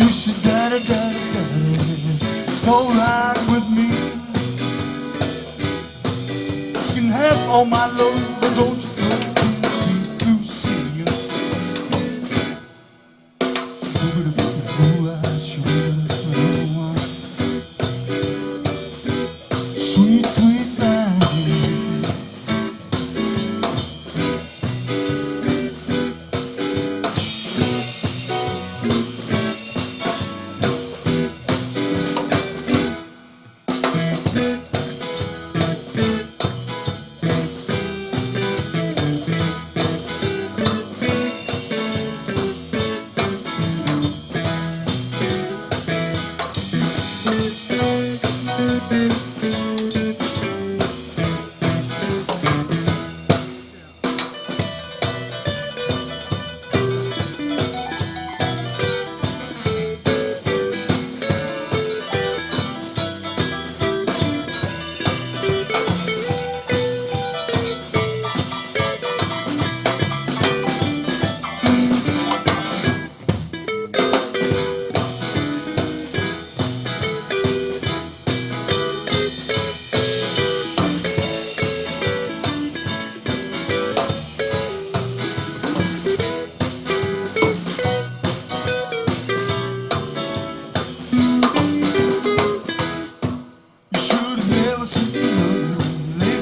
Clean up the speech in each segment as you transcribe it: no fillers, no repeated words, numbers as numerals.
You said, daddy, daddy, daddy, don't ride with me. You can have all my love, but don't you go to see you. Sweet, sweet thing.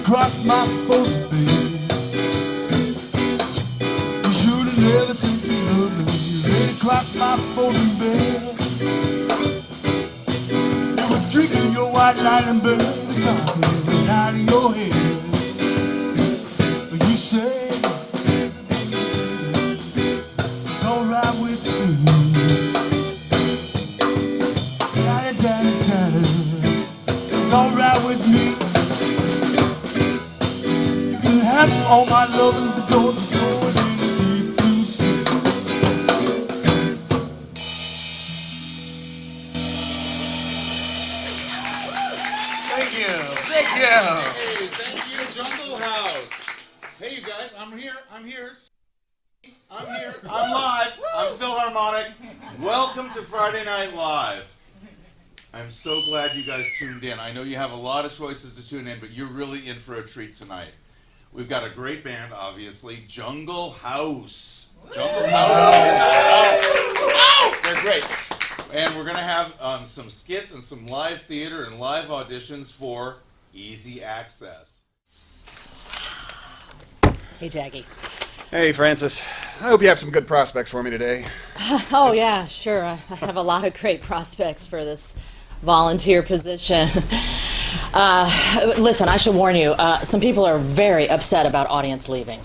Across my foot, baby. You should have never seen me love me. You lay across my foot, baby. You were drinking your white lightning, baby, talking out of your head. You said, don't ride with me. Daddy, daddy, daddy, don't ride with me. Have all my love and the door to go and you see. Thank you. Hey, thank you, Jungle House. Hey, you guys, I'm here. I'm live. I'm Philharmonic. Welcome to Friday Night Live. I'm so glad you guys tuned in. I know you have a lot of choices to tune in, but you're really in for a treat tonight. We've got a great band, obviously, Jungle House. Jungle House. Oh, they're great. And we're going to have some skits and some live theater and live auditions for Easy Access. Hey, Jackie. Hey, Francis. I hope you have some good prospects for me today. Oh, yeah, sure. I have a lot of great prospects for this volunteer position. Listen, I should warn you, some people are very upset about audience leaving.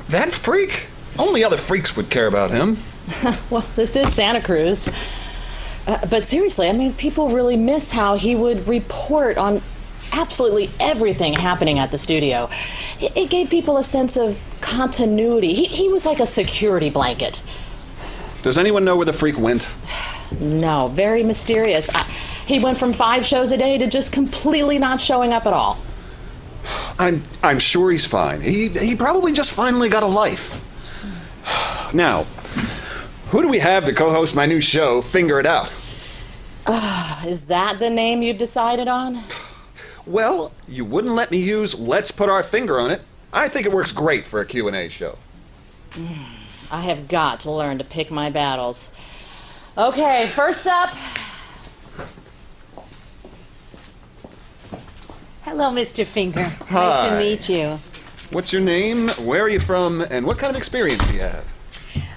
That freak? Only other freaks would care about him. Well, this is Santa Cruz. But seriously, I mean, people really miss how he would report on absolutely everything happening at the studio. It gave people a sense of continuity. He was like a security blanket. Does anyone know where the freak went? No, very mysterious. He went from 5 shows a day to just completely not showing up at all. I'm sure he's fine. He probably just finally got a life. Now, who do we have to co-host my new show, Finger It Out? Is that the name you decided on? Well, you wouldn't let me use Let's Put Our Finger on It. I think it works great for a Q&A show. I have got to learn to pick my battles. Okay, first up. Hello, Mr. Finger. Hi. Nice to meet you. What's your name, where are you from, and what kind of experience do you have?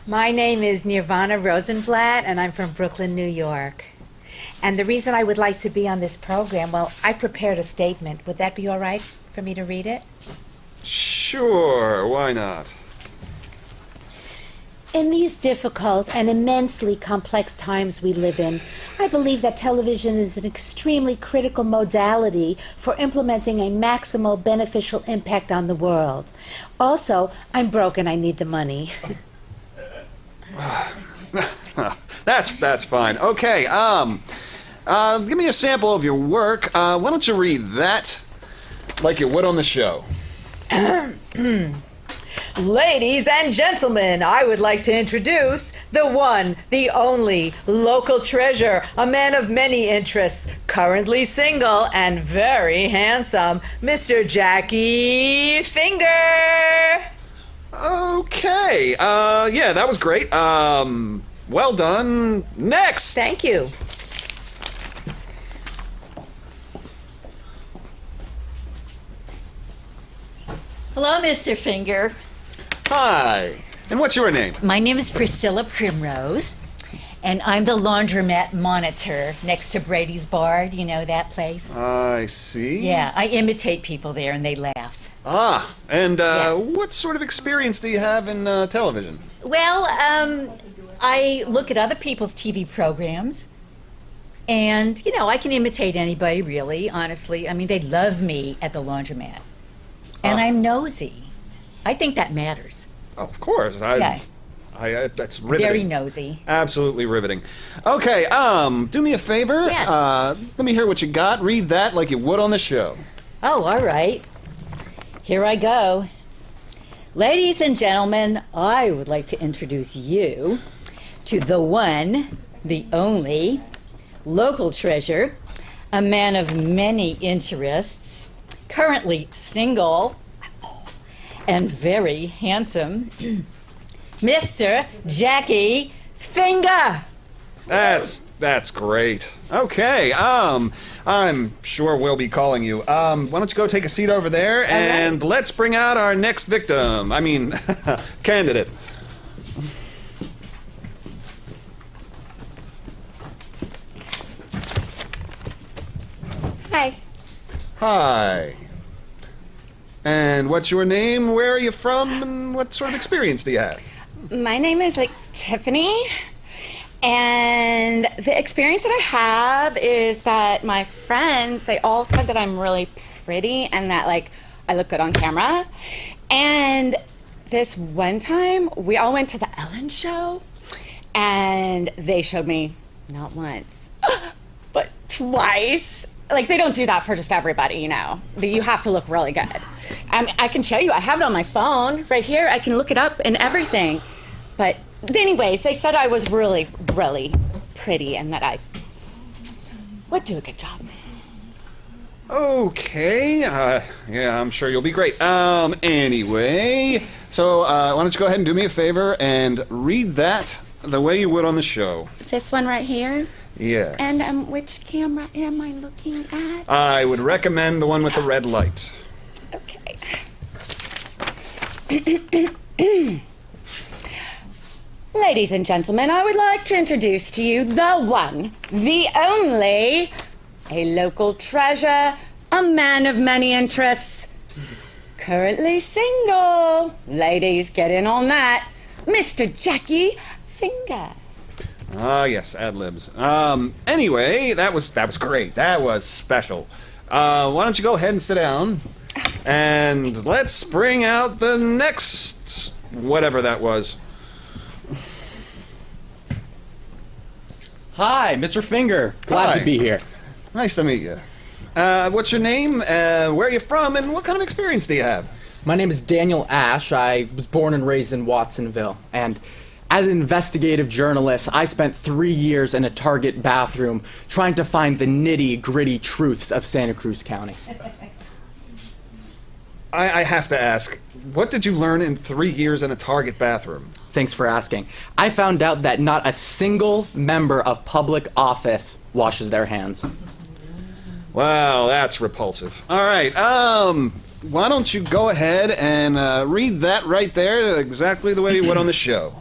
My name is Nirvana Rosenblatt, and I'm from Brooklyn, New York. And the reason I would like to be on this program, well, I've prepared a statement. Would that be all right for me to read it? Sure, why not? In these difficult and immensely complex times we live in, I believe that television is an extremely critical modality for implementing a maximal beneficial impact on the world. Also, I'm broke and I need the money. That's fine. Okay, give me a sample of your work. Why don't you read that like you would on the show? Ladies and gentlemen, I would like to introduce the one, the only local treasure, a man of many interests, currently single and very handsome, Mr. Jackie Finger. Okay. Yeah, that was great. Well done. Next. Thank you. Hello, Mr. Finger. Hi. And what's your name? My name is Priscilla Primrose, and I'm the laundromat monitor next to Brady's Bar. Do you know that place? I see. Yeah, I imitate people there and they laugh. Ah, and Yeah. what sort of experience do you have in television? Well, I look at other people's TV programs, and, I can imitate anybody, really, honestly. I mean, they love me at the laundromat. And I'm nosy. I think that matters. Oh, of course. Okay. That's riveting. Very nosy. Absolutely riveting. Okay, do me a favor. Yes. Let me hear what you got. Read that like you would on the show. Oh, all right. Here I go. Ladies and gentlemen, I would like to introduce you to the one, the only, local treasure, a man of many interests, currently single, and very handsome, Mr. Jackie Finger. That's great. Okay, I'm sure we'll be calling you. Why don't you go take a seat over there and let's bring out our next victim. I mean, candidate. Hi. Hi. And what's your name? Where are you from? And what sort of experience do you have? My name is Tiffany. And the experience that I have is that my friends, they all said that I'm really pretty and that I look good on camera. And this one time we all went to the Ellen show and they showed me not once, but twice. They don't do that for just everybody, You have to look really good. I can show you. I have it on my phone right here. I can look it up and everything. But anyways, they said I was really, really pretty and that I would do a good job. Okay. Yeah, I'm sure you'll be great. Anyway, so why don't you go ahead and do me a favor and read that the way you would on the show. This one right here? Yes. And which camera am I looking at? I would recommend the one with the red light. Okay. Ladies and gentlemen, I would like to introduce to you the one, the only, a local treasure, a man of many interests, currently single. Ladies, get in on that. Mr. Jackie Finger. Ah, yes, ad-libs. Anyway, that was great. That was special. Why don't you go ahead and sit down, and let's bring out the next whatever that was. Hi, Mr. Finger. Glad Hi. to be here. Nice to meet you. What's your name? Where are you from? And what kind of experience do you have? My name is Daniel Ash. I was born and raised in Watsonville. And as an investigative journalist, I spent 3 years in a Target bathroom trying to find the nitty-gritty truths of Santa Cruz County. I have to ask, what did you learn in 3 years in a Target bathroom? Thanks for asking. I found out that not a single member of public office washes their hands. Wow, that's repulsive. All right, why don't you go ahead and read that right there exactly the way you would on the show.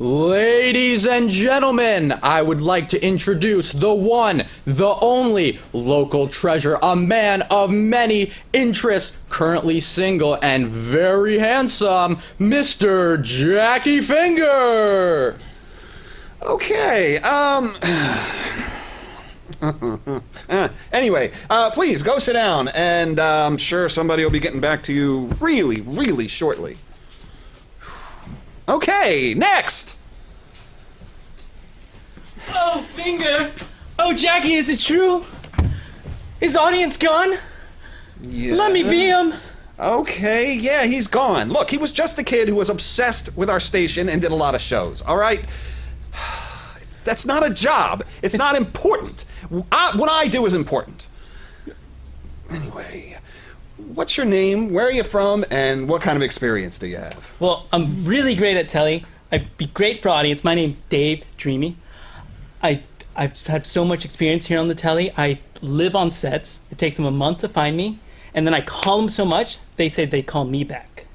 Ladies and gentlemen, I would like to introduce the one, the only local treasure, a man of many interests, currently single and very handsome, Mr. Jackie Finger. Okay, anyway, please go sit down, and I'm sure somebody will be getting back to you really, really shortly. Okay, next! Oh, Finger! Oh, Jackie, is it true? Is audience gone? Yeah. Let me be him. Okay, yeah, he's gone. Look, he was just a kid who was obsessed with our station and did a lot of shows, all right? That's not a job. It's not important. What I do is important. Anyway, what's your name, where are you from, and what kind of experience do you have? Well, I'm really great at telly. I'd be great for audience. My name's Dave Dreamy. I've had so much experience here on the telly. I live on sets. It takes them a month to find me. And then I call them so much, they say they'd call me back.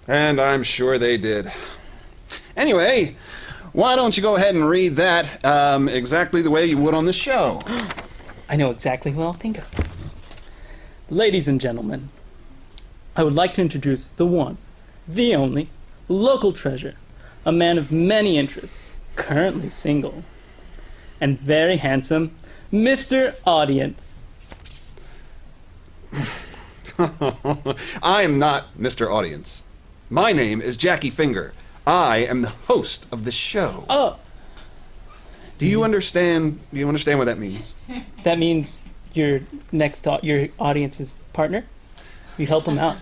And I'm sure they did. Anyway, why don't you go ahead and read that exactly the way you would on the show? I know exactly what I'll think of. Ladies and gentlemen, I would like to introduce the one, the only, local treasure, a man of many interests, currently single, and very handsome, Mr. Audience. I am not Mr. Audience. My name is Jackie Finger. I am the host of the show. Oh! Do you understand what that means? That means your audience's partner? You help them out.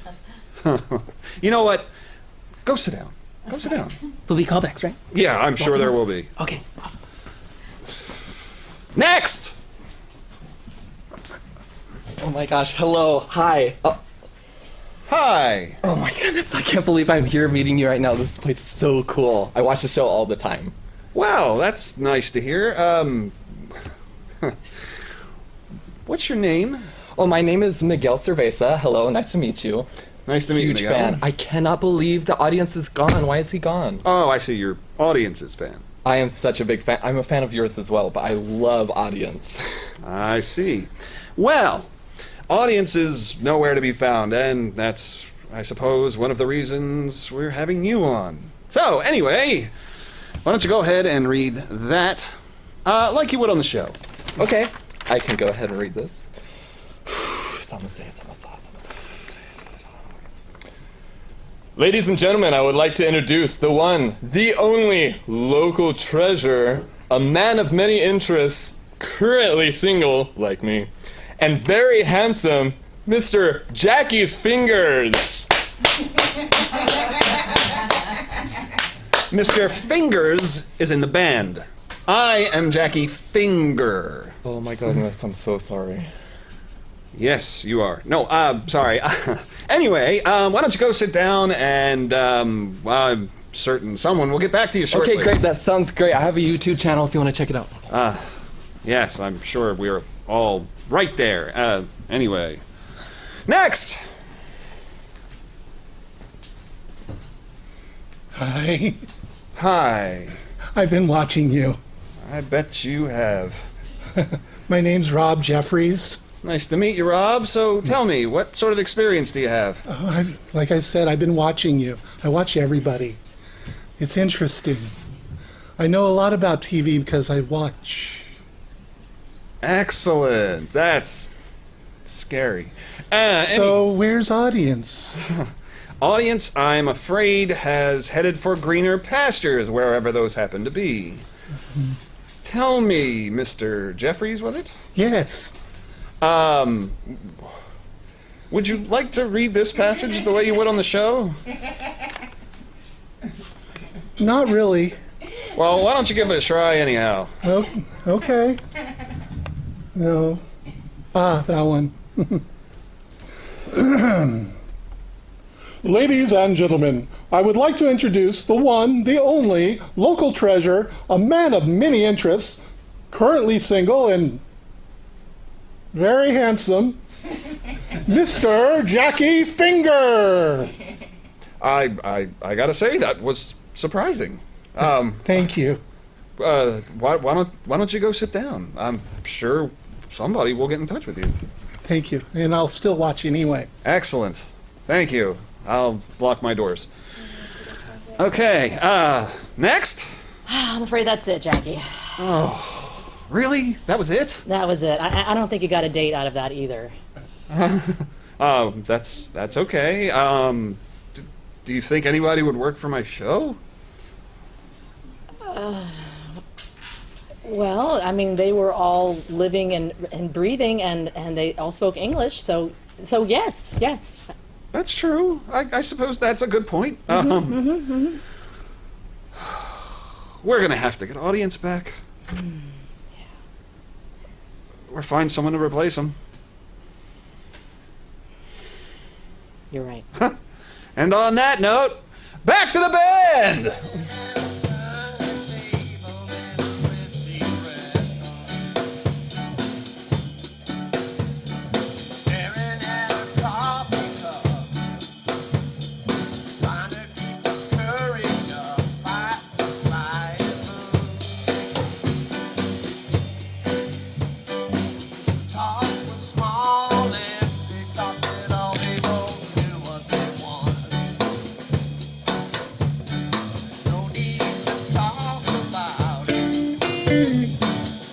You know what? Go sit down. Go sit down. There'll be callbacks, right? Yeah, I'm sure there will be. Okay, awesome. Next! Oh my gosh, hello, hi. Hi! Oh my goodness, I can't believe I'm here meeting you right now. This place is so cool. I watch the show all the time. Well, that's nice to hear. What's your name? Oh, my name is Miguel Cerveza. Hello, nice to meet you. Nice to meet you, Huge Miguel. fan. I cannot believe the audience is gone. Why is he gone? Oh, I see. Your audience's fan. I am such a big fan. I'm a fan of yours as well, but I love audience. I see. Well, audience is nowhere to be found, and that's, I suppose, one of the reasons we're having you on. So, anyway, why don't you go ahead and read that like you would on the show. Okay, I can go ahead and read this. Ladies and gentlemen, I would like to introduce the one, the only local treasure, a man of many interests, currently single, like me, and very handsome, Mr. Jackie's Fingers. Mr. Fingers is in the band. I am Jackie Finger. Oh my goodness, I'm so sorry. Yes, you are. No, sorry. Anyway, why don't you go sit down and, I'm certain someone will get back to you shortly. Okay, great, that sounds great. I have a YouTube channel if you want to check it out. Yes, I'm sure we're all right there. Anyway. Next! Hi. Hi. I've been watching you. I bet you have. My name's Rob Jeffries. It's nice to meet you, Rob. So tell me, what sort of experience do you have? Like I said, I've been watching you. I watch everybody. It's interesting. I know a lot about TV because I watch. Excellent. That's scary. So where's audience? Audience, I'm afraid, has headed for greener pastures, wherever those happen to be. Mm-hmm. Tell me, Mr. Jeffries, was it? Yes. Would you like to read this passage the way you would on the show? Not really. Well, why don't you give it a try anyhow? Oh, okay. No. That one. Ladies and gentlemen, I would like to introduce the one, the only, local treasure, a man of many interests, currently single and very handsome, Mr. Jackie Finger. I gotta say, that was surprising. Thank you. Why don't you go sit down? I'm sure somebody will get in touch with you. Thank you. And I'll still watch anyway. Excellent. Thank you. I'll lock my doors. Okay, next? I'm afraid that's it, Jackie. Oh, really? That was it? That was it. I don't think you got a date out of that either. That's okay. Do you think anybody would work for my show? Well, I mean, they were all living and breathing, and they all spoke English, so yes. That's true. I suppose that's a good point. We're gonna have to get audience back. Or find someone to replace him. You're right. And on that note, back to the band! Staring at a coffee cup, trying to keep the courage up, fight and move. Talk was small and they thought that all people knew what they wanted. No need to talk about it.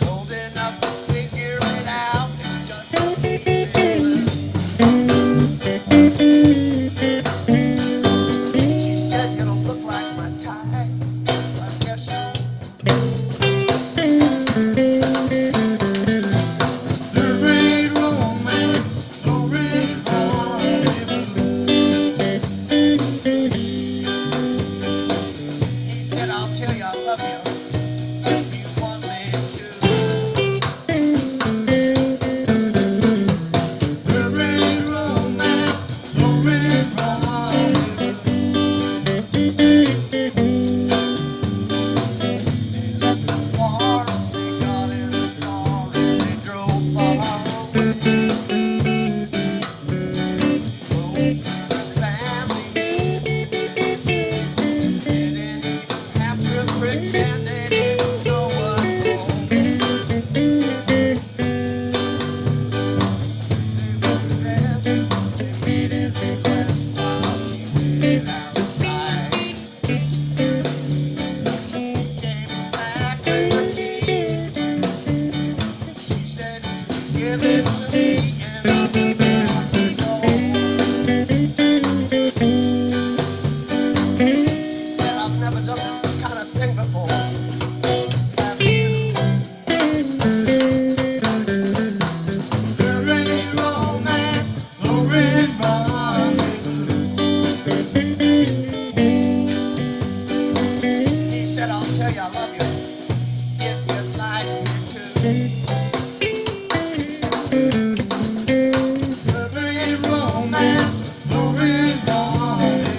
Old enough to figure it out. Just feeling. She said, "You don't look like my type. I guess the red romance, the red rendezvous." He said, "I'll tell you I love you if you want me to." The red romance, the red rendezvous. They got in a car and they drove far away. Drove the family. They didn't even have to pretend they didn't know what wrong. They were dressed, they made his request while he waited outside. Came back with the key. She said, "Give it to me and I'll be back to go." Said, "I've never done this kind of thing before. Have you?" The red romance, the red rendezvous. He said, "I'll tell you I love you if you'd like me to." The red romance, the red rendezvous.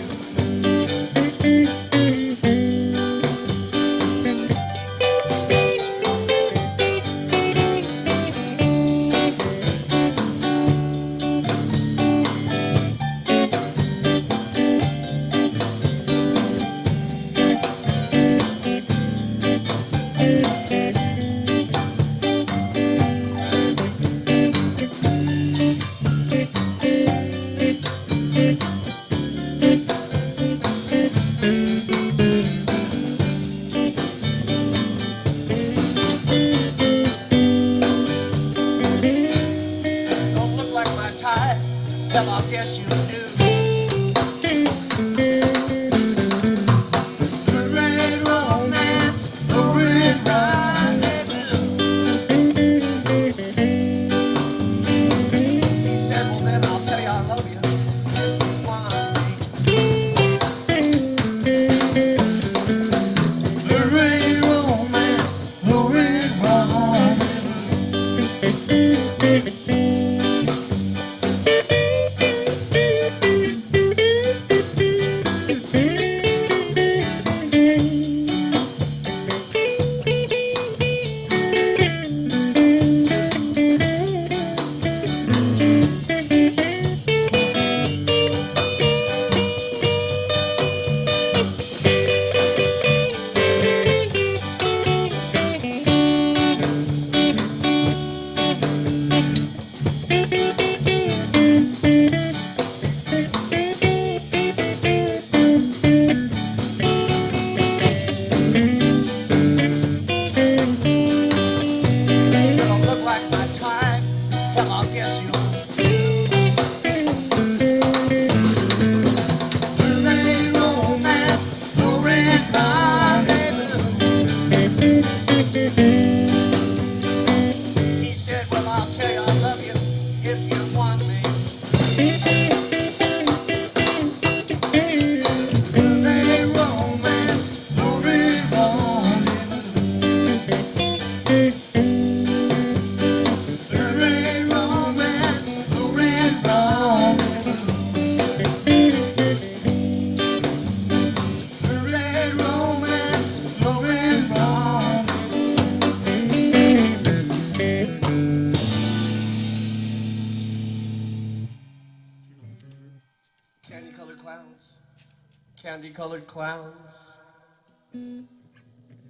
candy-colored clowns.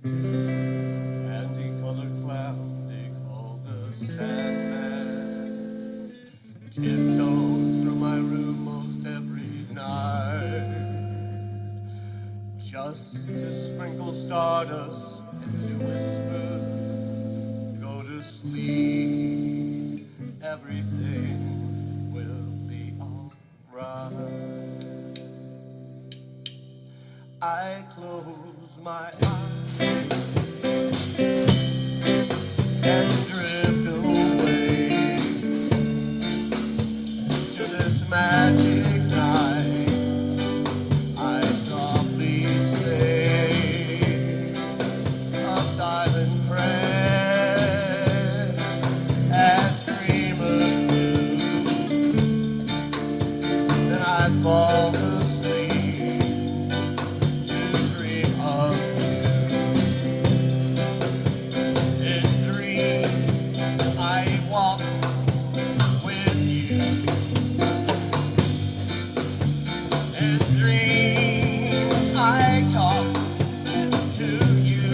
Candy-colored clown they call the Sandman. Tiptoes through my room most every night, just to sprinkle stardust and to whisper, go to sleep, everything will be alright. I close my eyes and drift away to this magic night. I softly say a silent prayer as dreamers do. Then I fall asleep to dream of you. In dreams I walk with you. In dreams I talk to you.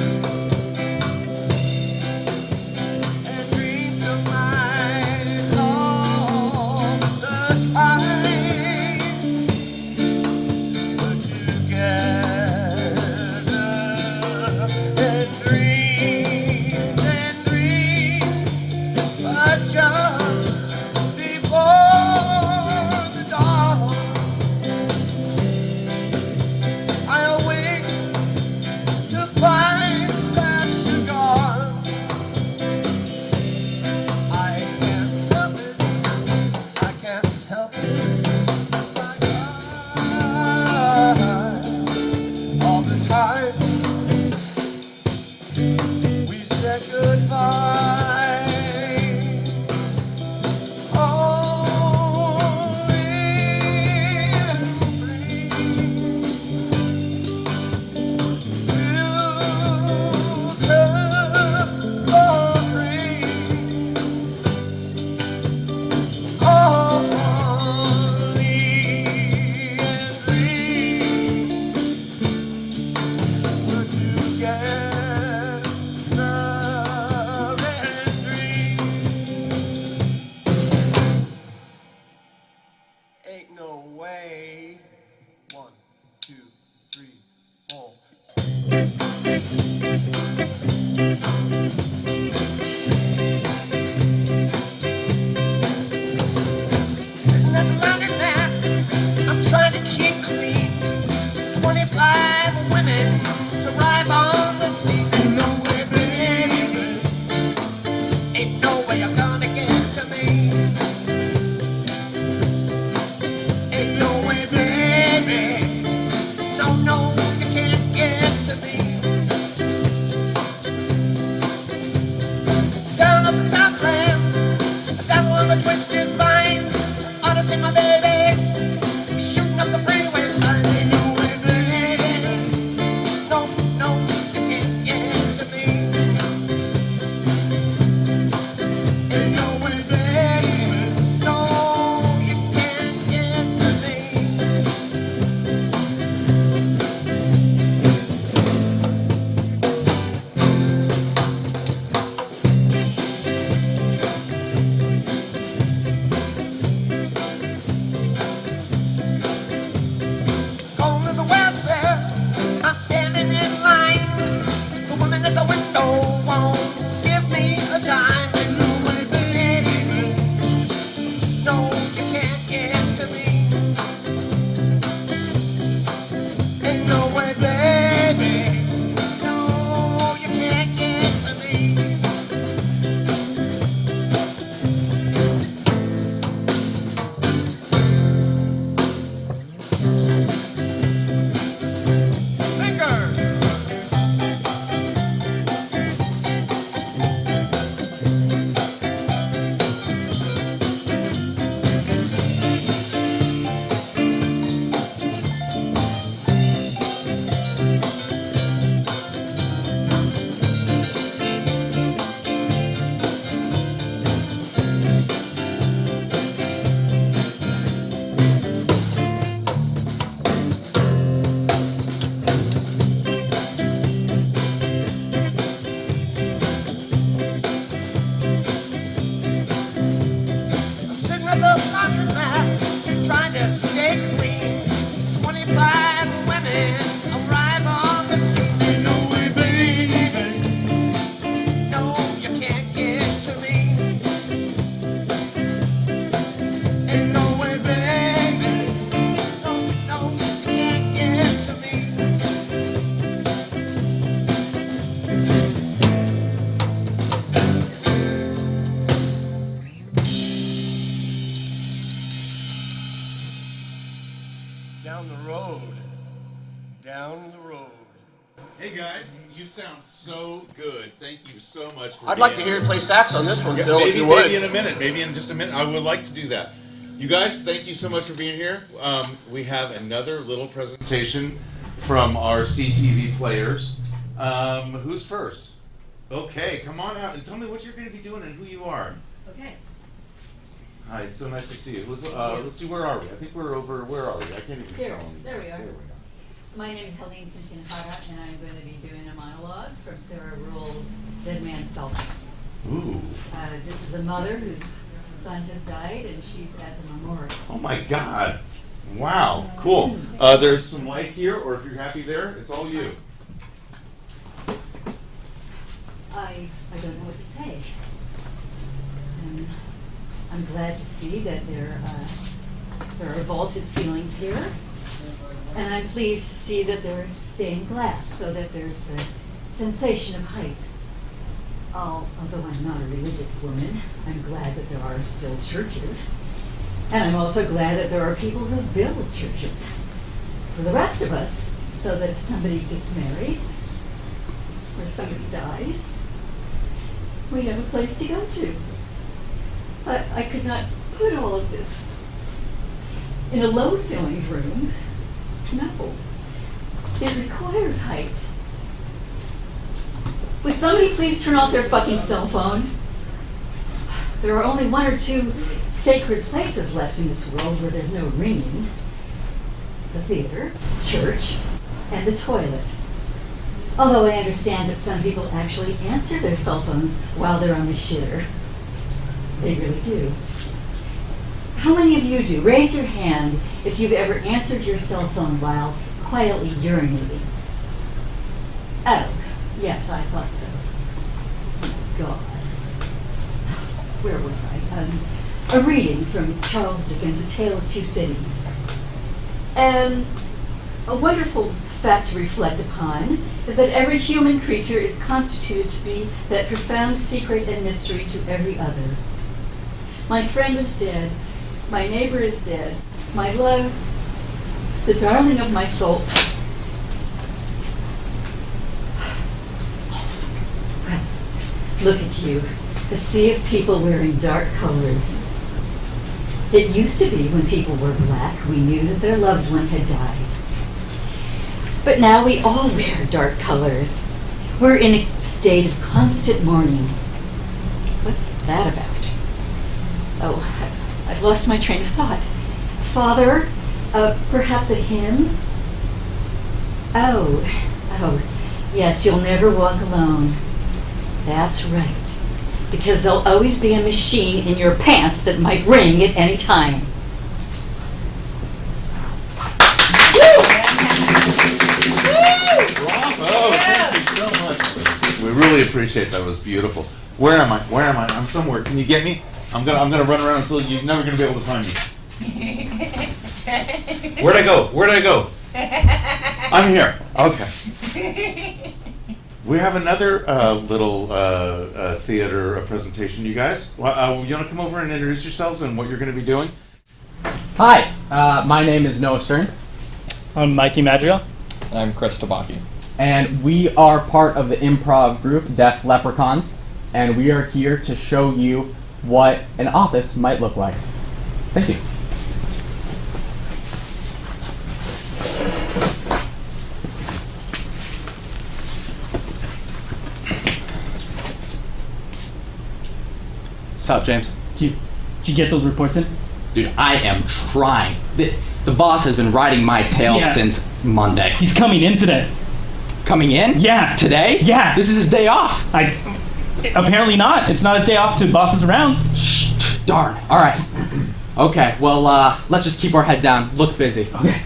In dreams of mine all the time. We're together in dreams, but just before the dawn, I awake to find that you're gone. I can't help it, I can't help it. All the time we said goodbye. Only in dreams we're together down the road. Down the road. Hey guys, you sound so good. Thank you so much for I'd like to being hear you here. play sax on this one, Yeah, Phil, if maybe, you would. maybe in a minute. Maybe in just a minute. I would like to do that. You guys, thank you so much for being here. We have another little presentation from our CTV players. Who's first? Okay, come on out and tell me what you're going to be doing and who you are. Okay. Hi, it's so nice to see you. Let's see, where are we? I think we're over, where are we? I can't even There, tell. there we are. There we go. My name is Helene Sinkinhara, and I'm going to be doing a monologue from Sarah Ruhl's Dead Man's Cell Phone. Ooh. This is a mother whose son has died, and she's at the memorial. Oh my God. Wow, cool. There's some light here, or if you're happy there, it's all you. I don't know what to say. I'm glad to see that there are vaulted ceilings here. And I'm pleased to see that there is stained glass, so that there's the sensation of height. Although I'm not a religious woman, I'm glad that there are still churches. And I'm also glad that there are people who build churches for the rest of us, so that if somebody gets married or somebody dies, we have a place to go to. I could not put all of this in a low-ceilinged room. No. It requires height. Would somebody please turn off their fucking cell phone? There are only one or two sacred places left in this world where there's no ringing. The theater, church, and the toilet. Although I understand that some people actually answer their cell phones while they're on the shitter. They really do. How many of you do? Raise your hand if you've ever answered your cell phone while quietly urinating. Oh, yes, I thought so. God. Where was I? A reading from Charles Dickens' A Tale of Two Cities. A wonderful fact to reflect upon is that every human creature is constituted to be that profound secret and mystery to every other. My friend is dead. My neighbor is dead. My love, the darling of my soul. Look at you, a sea of people wearing dark colors. It used to be when people were black, we knew that their loved one had died. But now we all wear dark colors. We're in a state of constant mourning. What's that about? Oh, I've lost my train of thought. Father, perhaps a hymn? Oh, yes, you'll never walk alone. That's right. Because there'll always be a machine in your pants that might ring at any time. Bravo! Thank you so much. We really appreciate that. It was beautiful. Where am I? Where am I? I'm somewhere. Can you get me? I'm gonna run around until you're never gonna be able to find me. Where'd I go? Where'd I go? I'm here. Okay. We have another little theater presentation, you guys. You want to come over and introduce yourselves and what you're going to be doing? Hi, my name is Noah Stern. I'm Mikey Madrigal. And I'm Chris Tabaki. And we are part of the improv group Deaf Leprechauns, and we are here to show you what an office might look like. Thank you. What's up, James? Did you get those reports in? Dude, I am trying. The boss has been riding my tail Yeah. since Monday. He's coming in today. Coming in? Yeah. Today? Yeah. This is his day off. Apparently not. It's not his day off to bosses around. Shh, darn. All right. Okay, well, let's just keep our head down. Look busy. Okay.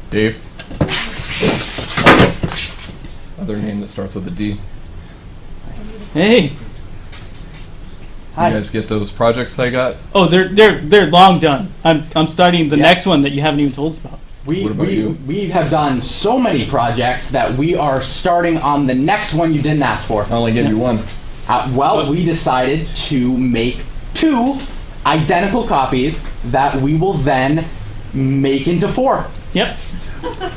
Dave. Other name that starts with a D. Hey. You Hi. guys get those projects I got? Oh, they're long done. I'm starting the next one that you haven't even told us about. We, What about you? we have done so many projects that we are starting on the next one you didn't ask for. I only gave you one. Well, we decided to make 2 identical copies that we will then make into 4. Yep.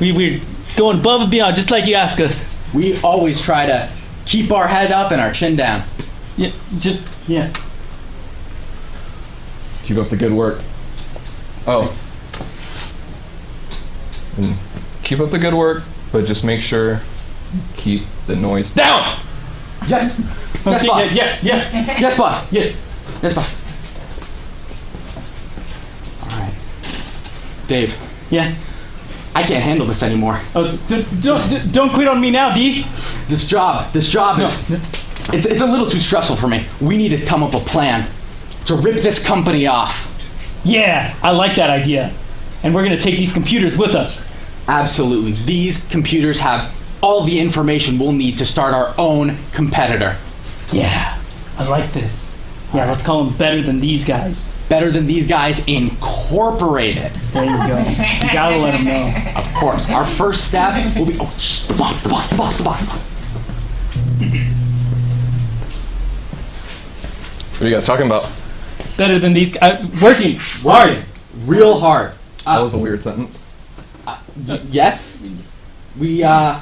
We're going above and beyond, just like you asked us. We always try to keep our head up and our chin down. Yeah, yeah. Keep up the good work. Oh. And keep up the good work, but just make sure you keep the noise down! Yes. Yes, Okay, boss. yeah. Yes, boss. Yeah. Yes, boss. All right. Dave, Yeah. I can't handle this anymore. Oh, don't quit on me now, D. This job is it's a little too stressful for me. We need to come up with a plan to rip this company off. Yeah, I like that idea. And we're gonna take these computers with us. Absolutely. These computers have all the information we'll need to start our own competitor. Yeah, I like this. Yeah, let's call them Better Than These Guys. Better Than These Guys Incorporated. There you go. You gotta let them know. Of course. Our first step will be the boss. What are you guys talking about? Better Than These Guys. Working. Working. Real hard. That was a weird sentence. Yes. We Dave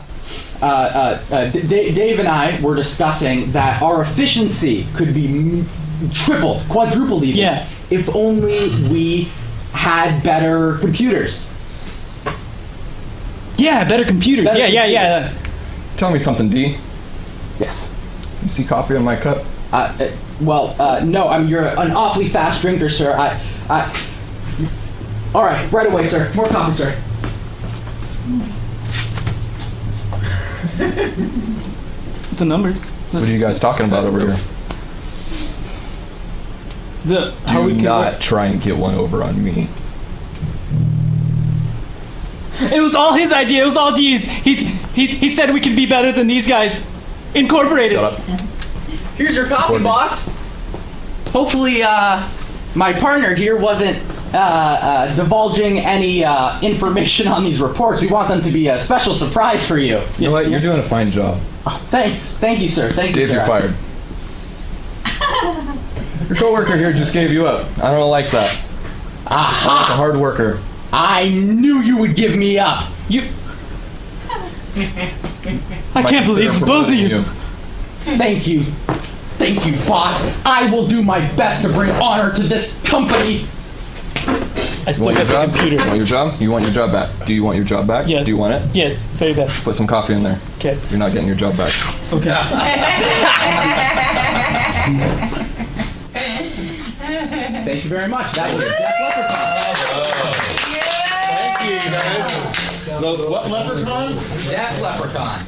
and I were discussing that our efficiency could be tripled, quadrupled even. Yeah. If only we had better computers. Yeah, better computers. Better Yeah. Tell me something, D. Yes. You see coffee on my cup? No. I mean, you're an awfully fast drinker, sir. All right, right away, sir. More coffee, sir. The numbers. What are you guys talking about over here? How Do we can not try and get one over on me. It was all his idea. It was all D's. He said we could be better than these guys. Incorporated. Shut up. Here's your coffee, boss. Hopefully, my partner here wasn't divulging any information on these reports. We want them to be a special surprise for you. You know what? You're doing a fine job. Oh, thanks. Thank you, sir. Thank you, Dave, sir. you're fired. Your coworker here just gave you up. I don't like that. Aha! I'm like a hard worker. I knew you would give me up. I can't believe both of you. Thank you. Thank you, boss. I will do my best to bring honor to this company. I You still want got your the job? computer. You want your job? You want your job back? Do you want your job back? Yeah. Do you want it? Yes, very bad. Put some coffee in there. Okay. You're not getting your job back. Okay. Thank you very much. That was a Def Leprechaun. Thank you, guys. The what leprechauns? Def Leprechaun.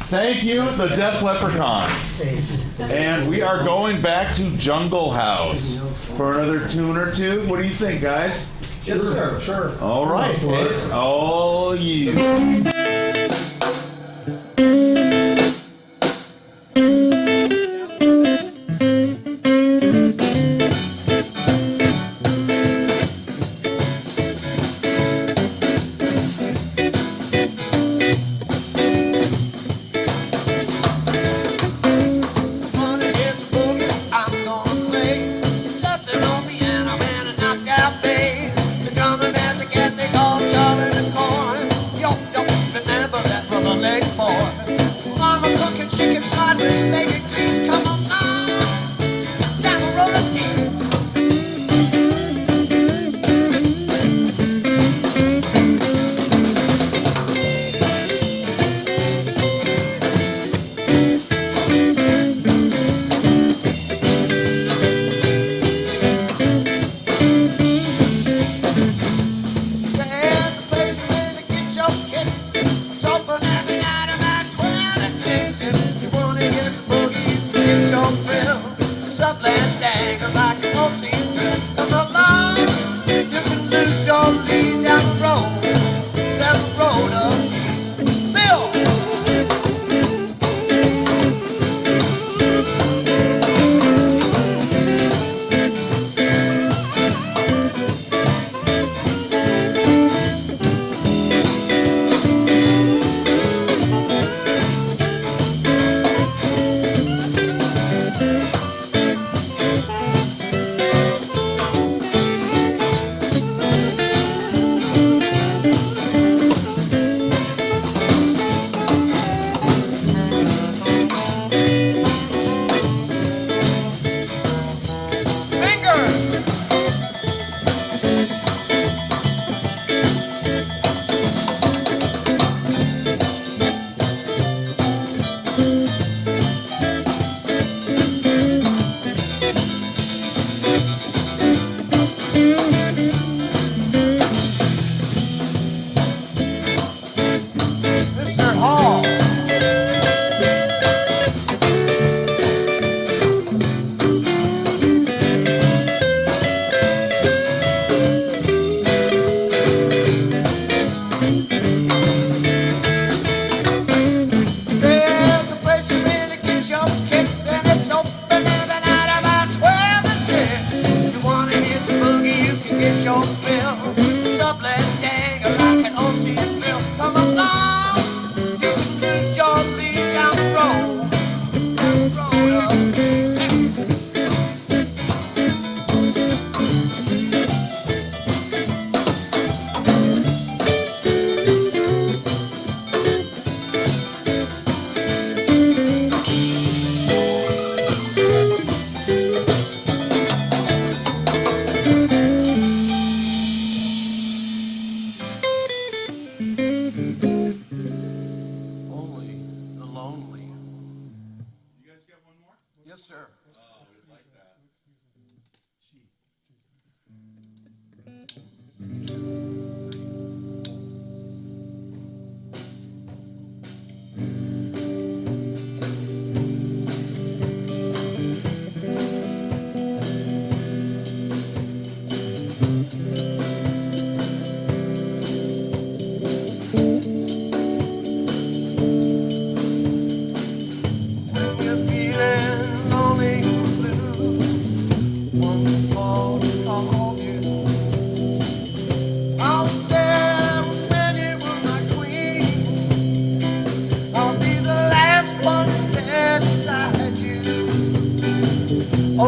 Thank you, the Deaf Leprechauns. And we are going back to Jungle House for another tune or two. What do you think, guys? Yes, sir. Sure. All right, it's all you. Money gets the boogie, I'm gonna play. Dustin' on piano and a knockout bass. The drummer man, the cat they call Charlie the Corn. Yo, yo,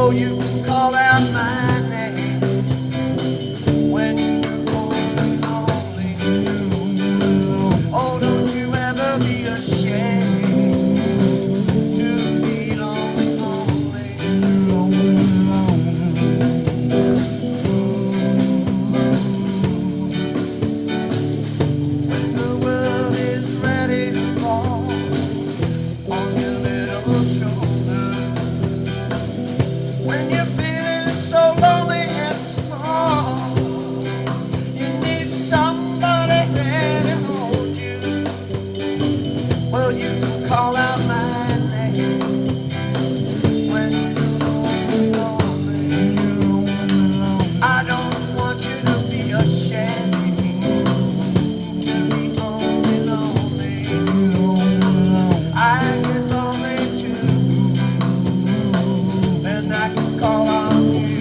Oh, you can call out my name when you're lonely. Oh, don't you ever be ashamed to be lonely, lonely, when the world is ready to fall on your little shoulder, when you're feeling so lonely and small, you need somebody there to hold you. Well, you can call out my name when you're lonely. I don't want you to be ashamed to be only lonely. I get lonely too, and I can call on you.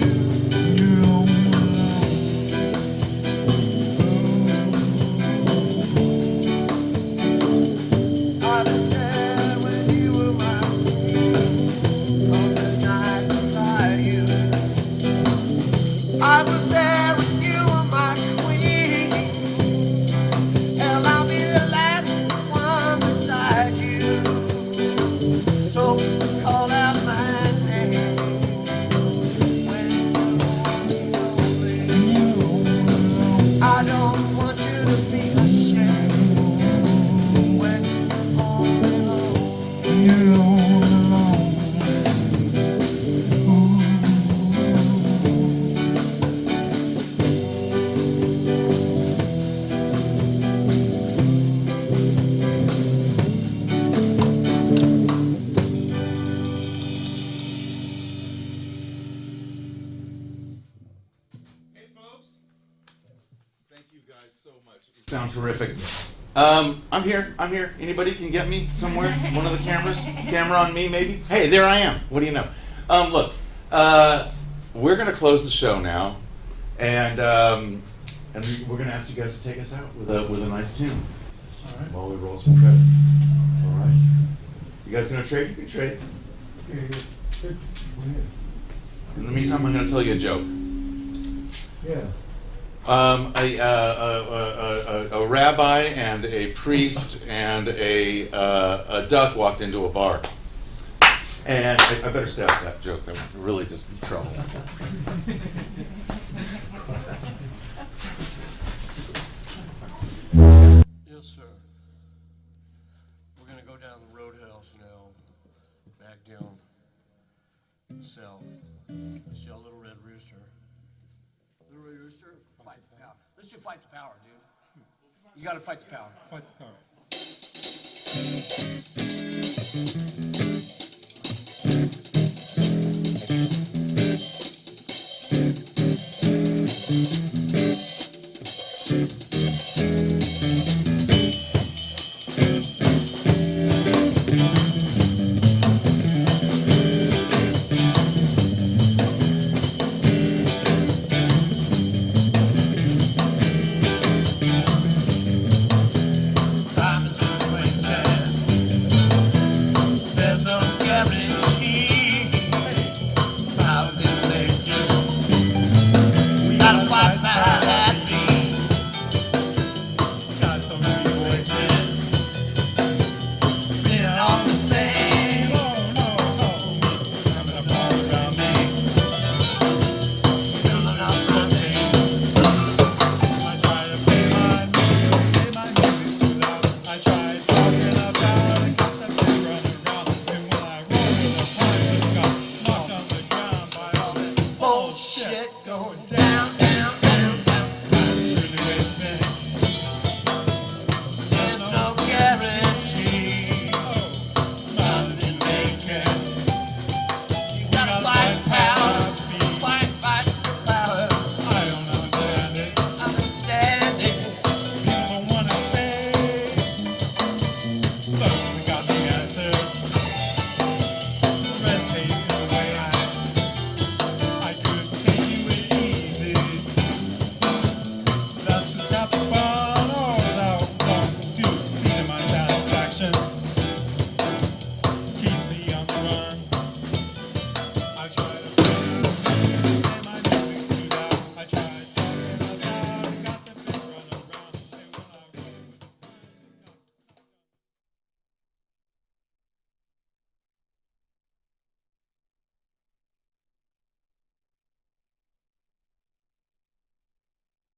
I was there when you were my queen on the night beside you. I was there when you were my queen. Hell, I'll be the last one beside you. So call out my name when you're lonely. I don't want you to be ashamed when you're all alone. Hey, folks. Thank you guys so much. You sound terrific. I'm here. Anybody can get me somewhere? One of the cameras? Camera on me, maybe? Hey, there I am. What do you know? Look, we're going to close the show now, and we're going to ask you guys to take us out with a nice tune. All right. While we roll some credits. All right. You guys going to trade? You can trade. In the meantime, I'm going to tell you a joke. Yeah. A rabbi and a priest and a duck walked into a bar. And I better stay off that joke. That would really just be trouble. Yes, sir. We're gonna go down the roadhouse now, back down south. See our little red rooster. Little red rooster, fight the power. Let's just fight the power, dude. You gotta fight the power. Fight the power. Time is going down. There's no guarantee. Power's in nature. We gotta fight back.